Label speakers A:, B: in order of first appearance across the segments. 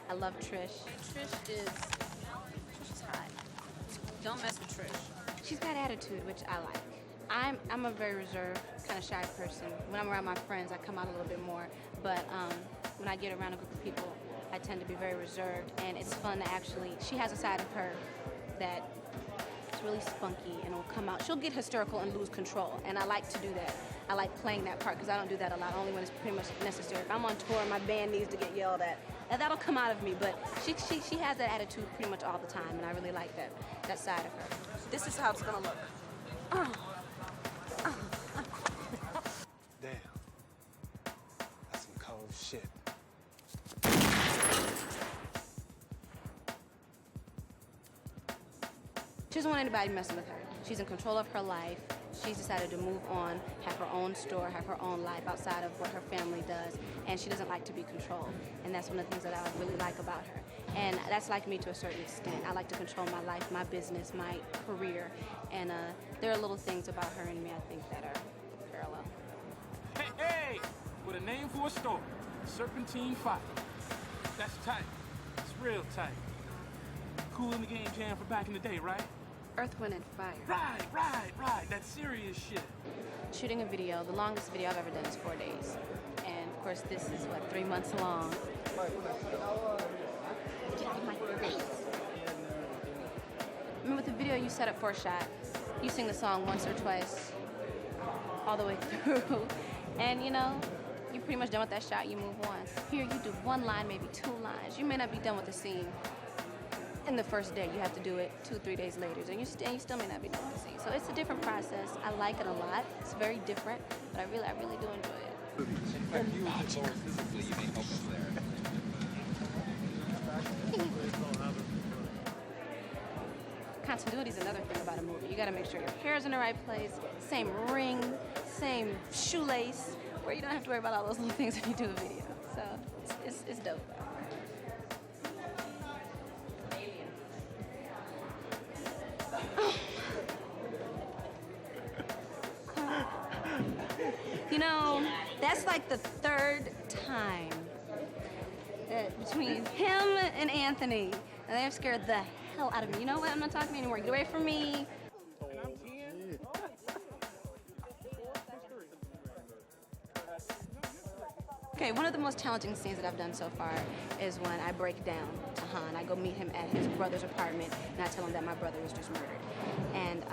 A: I love Trish. Trish is hot. Don't mess with Trish. She's got attitude, which I like. I'm a very reserved, kind of shy person. When I'm around my friends, I come out a little bit more. But when I get around a group of people, I tend to be very reserved. And it's fun to actually, she has a side of her that is really spunky and will come out. She'll get hysterical and lose control. And I like to do that. I like playing that part because I don't do that a lot, only when it's pretty much necessary. If I'm on tour and my band needs to get yelled at, that'll come out of me. But she has that attitude pretty much all the time, and I really like that side of her. This is how it's gonna look.
B: Damn. That's some cold shit.
A: She doesn't want anybody messing with her. She's in control of her life. She's decided to move on, have her own store, have her own life outside of what her family does, and she doesn't like to be controlled. And that's one of the things that I really like about her. And that's like me to a certain extent. I like to control my life, my business, my career, and there are little things about her and me I think that are parallel.
C: Hey! With a name for a store, Serpentine Fire. That's tight. It's real tight. Cool in the game jam for back in the day, right?
A: Earth, Wind, and Fire.
C: Right. That's serious shit.
A: Shooting a video, the longest video I've ever done is 4 days. And of course, this is, 3 months long. Remember with the video, you set up for a shot. You sing the song once or twice, all the way through. And you're pretty much done with that shot, you move on. Here, you do one line, maybe 2 lines. You may not be done with the scene in the first day. You have to do it 2-3 days later, and you still may not be done with the scene. So it's a different process. I like it a lot. It's very different, but I really do enjoy it.
D: In fact, you as a physically, you may help us there.
A: Continuity is another thing about a movie. You got to make sure your hair's in the right place, same ring, same shoelace, where you don't have to worry about all those little things when you do a video. So it's dope. That's like the 3rd time between him and Anthony. And they have scared the hell out of me. You know what? I'm not talking anymore. Get away from me. Okay, one of the most challenging scenes that I've done so far is when I break down to Han. I go meet him at his brother's apartment, and I tell him that my brother was just murdered. And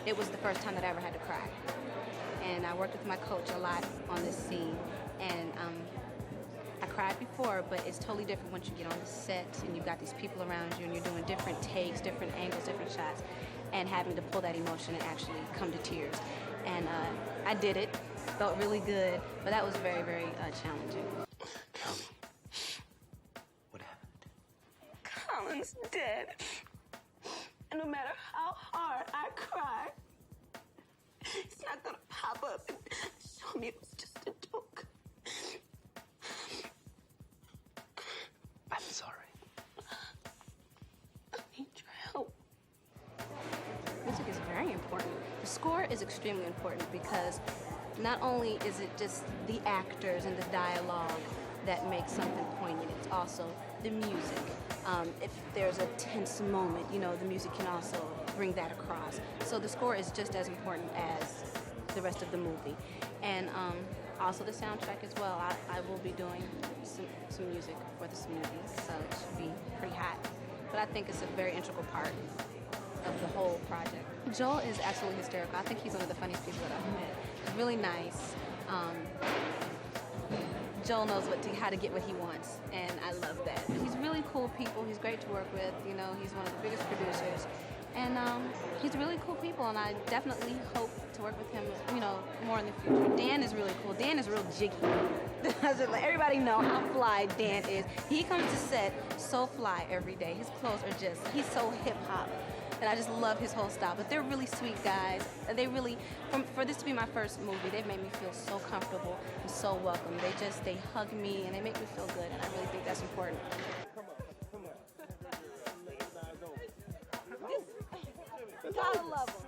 A: it was the first time that I ever had to cry. And I worked with my coach a lot on this scene. And I cried before, but it's totally different once you get on the set and you've got these people around you and you're doing different takes, different angles, different shots, and having to pull that emotion and actually come to tears. And I did it. Felt really good, but that was very, very challenging.
B: Tell me. What happened?
E: Colin's dead. And no matter how hard I cry, he's not gonna pop up and show me it was just a joke.
B: I'm sorry.
E: I need your help.
A: Music is very important. The score is extremely important because not only is it just the actors and the dialogue that makes something poignant, it's also the music. If there's a tense moment, the music can also bring that across. So the score is just as important as the rest of the movie. And also the soundtrack as well. I will be doing some music for this movie, so it should be pretty hot. But I think it's a very integral part of the whole project. Joel is absolutely hysterical. I think he's one of the funniest people that I've met. He's really nice. Joel knows how to get what he wants, and I love that. He's really cool people. He's great to work with. He's one of the biggest producers, and he's really cool people. And I definitely hope to work with him, more in the future. Dan is really cool. Dan is real jiggy. Let everybody know how fly Dan is. He comes to set so fly every day. His clothes are he's so hip hop. And I just love his whole style. But they're really sweet guys. They really, for this to be my first movie, they've made me feel so comfortable and so welcome. They hug me and they make me feel good, and I really think that's important. Gotta love them.